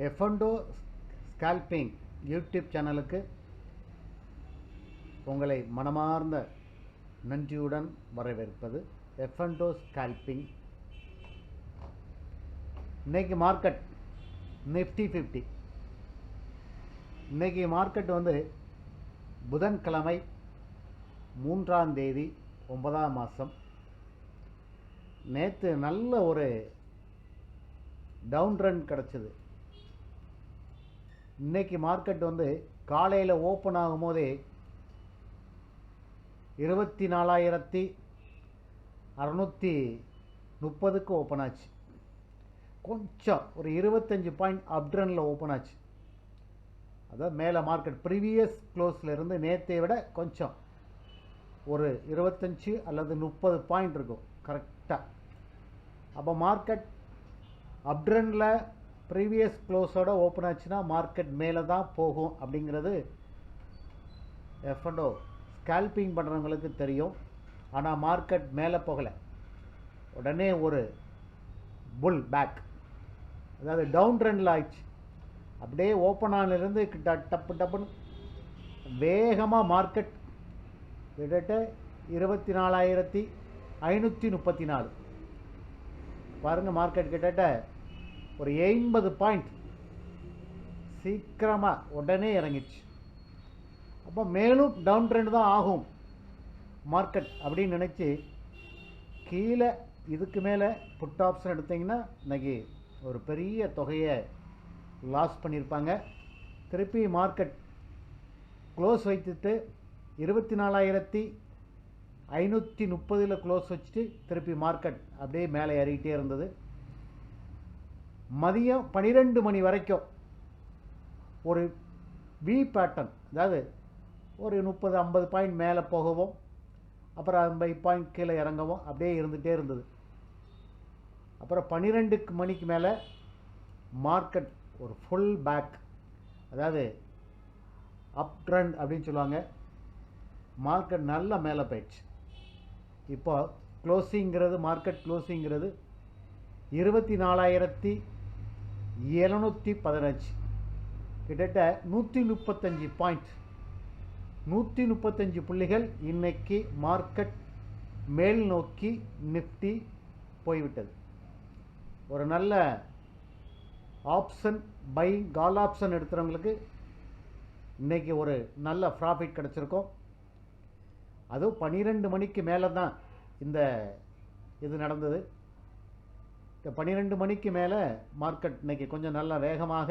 எஃப்என்டோ scalping YouTube சேனலுக்கு உங்களை மனமார்ந்த நன்றியுடன் வரவேற்பது எஃப்என்டோ ஸ்கால்பிங். இன்னைக்கு மார்க்கெட் நிஃப்டி 50. இன்னைக்கு மார்க்கெட் புதன்கிழமை 3ஆம் தேதி 9ஆம் மாதம். நேற்று நல்ல ஒரு டவுன் ரன் கிடச்சிது. இன்னைக்கு மார்க்கெட் காலையில் ஓப்பன் ஆகும் போதே 24,630க்கு ஓப்பன் ஆச்சு. கொஞ்சம் ஒரு 25 பாயிண்ட் அப்ட்ரனில் ஓப்பன் ஆச்சு. அதாவது மேலே மார்க்கெட் ப்ரீவியஸ் க்ளோஸில் இருந்து நேற்றை விட கொஞ்சம் ஒரு 25 அல்லது 30 பாயிண்ட் இருக்கும் கரெக்டாக. அப்போ மார்க்கெட் அப்ட்ரனில் ப்ரீவியஸ் க்ளோஸோட ஓப்பன் ஆச்சுன்னா மார்க்கெட் மேலே தான் போகும் அப்படிங்கிறது எஃப்என்டோ ஸ்கால்பிங் பண்ணுறவங்களுக்கு தெரியும். ஆனால் மார்க்கெட் மேலே போகலை, உடனே ஒரு புல் பேக், அதாவது டவுன் ட்ரெண்டில் ஆயிடுச்சு. அப்படியே ஓப்பன் ஆனிலிருந்து டப்பு டப்புன்னு வேகமாக மார்க்கெட் கிட்டத்தட்ட 24,534 பாருங்கள். மார்க்கெட் கிட்டத்தட்ட ஒரு 80 பாயிண்ட் சீக்கிரமாக உடனே இறங்கிடுச்சு. அப்போ மேலும் டவுன் ட்ரெண்ட் தான் ஆகும் மார்க்கெட் அப்படின்னு நினச்சி கீழே இதுக்கு மேலே புட் ஆப்ஷன் எடுத்திங்கன்னா இன்றைக்கி ஒரு பெரிய தொகையை லாஸ் பண்ணியிருப்பாங்க. திருப்பி மார்க்கெட் க்ளோஸ் வைத்துட்டு 24,530 க்ளோஸ் வச்சுட்டு திருப்பி மார்க்கெட் அப்படியே மேலே ஏறிக்கிட்டே இருந்தது. மதியம் 12 மணி வரைக்கும் ஒரு வி பேட்டர்ன், அதாவது ஒரு 30-50 பாயிண்ட் மேலே போகவும் அப்புறம் 50 பாயிண்ட் கீழே இறங்கவும் அப்படியே இருந்துகிட்டே இருந்தது. அப்புறம் 12 மணிக்கு மேலே மார்க்கெட் ஒரு ஃபுல் பேக், அதாவது அப் ட்ரெண்ட் அப்படின்னு சொல்லுவாங்க. மார்க்கெட் நல்லா மேலே போயிடுச்சு. இப்போ க்ளோசிங்கிறது, மார்க்கெட் க்ளோசிங்கிறது 24,715, கிட்டத்தட்ட 135 பாயிண்ட், 135 புள்ளிகள் இன்னைக்கு மார்க்கெட் மேல் நோக்கி நிஃப்டி போய்விட்டது. ஒரு நல்ல ஆப்ஷன் பையிங், கால் ஆப்ஷன் எடுத்துகிறவங்களுக்கு இன்றைக்கி ஒரு நல்ல ப்ராஃபிட் கிடச்சிருக்கும். அதுவும் 12 மணிக்கு மேலே தான் இந்த இது நடந்தது. 12 மணிக்கு மேலே மார்க்கெட் இன்றைக்கி கொஞ்சம் நல்லா வேகமாக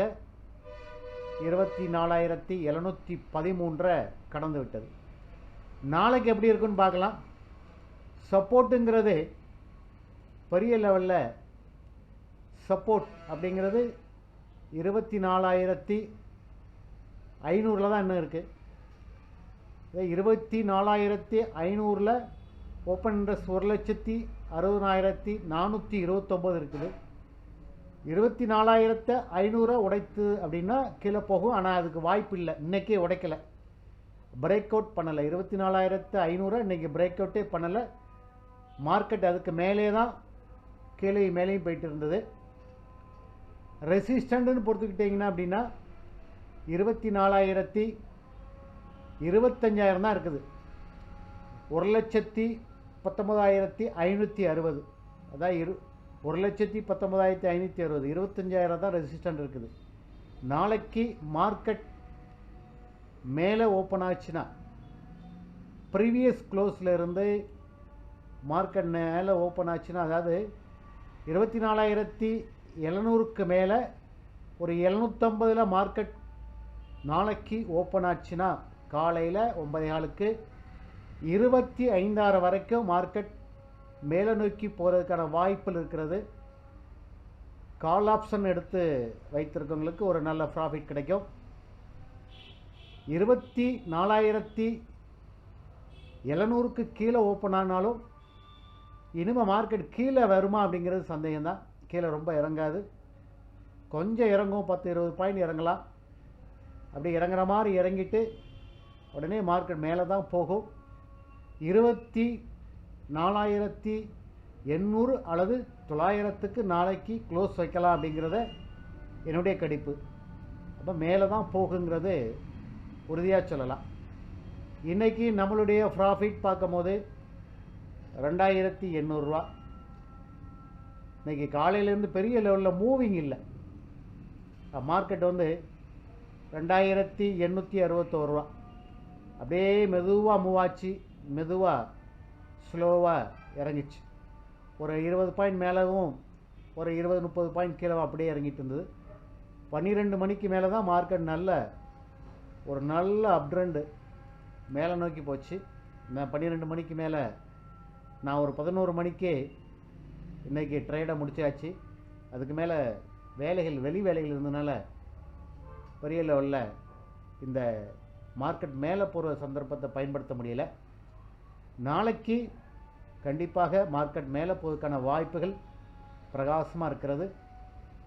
24,713 கடந்து விட்டது. நாளைக்கு எப்படி இருக்குன்னு பார்க்கலாம். சப்போர்ட்டுங்கிறது பெரிய லெவலில் சப்போர்ட் அப்படிங்கிறது 24,500 தான் இன்னும் இருக்குது. 24,500 ஓப்பன் இன்ட்ரெஸ்ட் 1,60,60,429 இருக்குது. 24,500 உடைத்து அப்படின்னா கீழே போகும். ஆனால் அதுக்கு வாய்ப்பு இல்லை, இன்றைக்கே உடைக்கலை, பிரேக் அவுட் பண்ணலை. 24,500 இன்றைக்கி பிரேக் அவுட்டே பண்ணலை. மார்க்கெட் அதுக்கு மேலே தான் கீழே மேலேயும் போயிட்டு இருந்தது. ரெசிஸ்டண்ட்டுன்னு பொறுத்துக்கிட்டிங்கன்னா அப்படின்னா 24,025 தான் இருக்குது. 1,19,560, அதான் 1,19,560, 25,000 தான் ரெசிஸ்டன்ட் இருக்குது. நாளைக்கு மார்க்கெட் மேலே ஓப்பன் ஆச்சுன்னா ப்ரீவியஸ் க்ளோஸில் இருந்து மார்க்கெட் மேலே ஓப்பன் ஆச்சுன்னா, அதாவது 24,700க்கு மேலே ஒரு 750 மார்க்கெட் நாளைக்கு ஓப்பன் ஆச்சுன்னா காலையில் 9:15க்கு 25,000 வரைக்கும் மார்க்கெட் மேலே நோக்கி போகிறதுக்கான வாய்ப்பில் இருக்கிறது. கால் ஆப்ஷன் எடுத்து வைத்திருக்கவங்களுக்கு ஒரு நல்ல ப்ராஃபிட் கிடைக்கும். 24,700க்கு கீழே ஓப்பன் ஆனாலும் இனிமேல் மார்க்கெட் கீழே வருமா அப்படிங்கிறது சந்தேகம்தான். கீழே ரொம்ப இறங்காது, கொஞ்சம் இறங்கும், 10-20 பாயிண்ட் இறங்கலாம். அப்படி இறங்குற மாதிரி இறங்கிட்டு உடனே மார்க்கெட் மேலே தான் போகும். 24,800 அல்லது 900க்கு நாளைக்கு க்ளோஸ் வைக்கலாம் அப்படிங்கிறத என்னுடைய கணிப்பு. அப்போ மேலே தான் போகுங்கிறது உறுதியாக சொல்லலாம். இன்றைக்கி நம்மளுடைய ப்ராஃபிட் பார்க்கும்போது 2800 ரூபா. இன்றைக்கி காலையிலேருந்து பெரிய லெவலில் மூவிங் இல்லை. மார்க்கெட் வந்து 2861 ரூபா அப்படியே மெதுவாக மூவ் ஆச்சு, மெதுவாக ஸ்லோவாக இறங்கிச்சு. ஒரு 20 பாயிண்ட் மேலவும் ஒரு 20-30 பாயிண்ட் கீழே அப்படியே இறங்கிட்டு இருந்தது. 12 மணிக்கு மேலே தான் மார்க்கெட் ஒரு நல்ல அப்ட்ரெண்டு மேலே நோக்கி போச்சு. நான் 12 மணிக்கு மேலே நான் ஒரு 11 மணிக்கே இன்றைக்கி ட்ரேடை முடிச்சாச்சு. அதுக்கு மேலே வெளி வேலைகள் இருந்ததுனால பெரிய லெவலில் இந்த மார்க்கெட் மேலே போகிற சந்தர்ப்பத்தை பயன்படுத்த முடியலை. நாளைக்கு கண்டிப்பாக மார்க்கெட் மேலே போவதற்கான வாய்ப்புகள் பிரகாசமாக இருக்கிறது.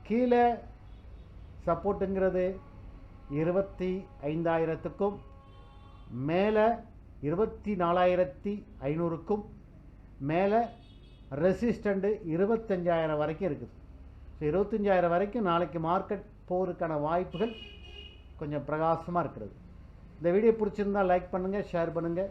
கீழே சப்போர்ட்டுங்கிறது 25,000க்கும் மேலே 24,500க்கும் மேலே ரெசிஸ்டண்ட்டு 25,000 வரைக்கும் இருக்குது. ஸோ 25,000 வரைக்கும் நாளைக்கு மார்க்கெட் போகிறதுக்கான வாய்ப்புகள் கொஞ்சம் பிரகாசமாக இருக்கிறது. இந்த வீடியோ பிடிச்சிருந்தால் லைக் பண்ணுங்கள், ஷேர் பண்ணுங்கள்.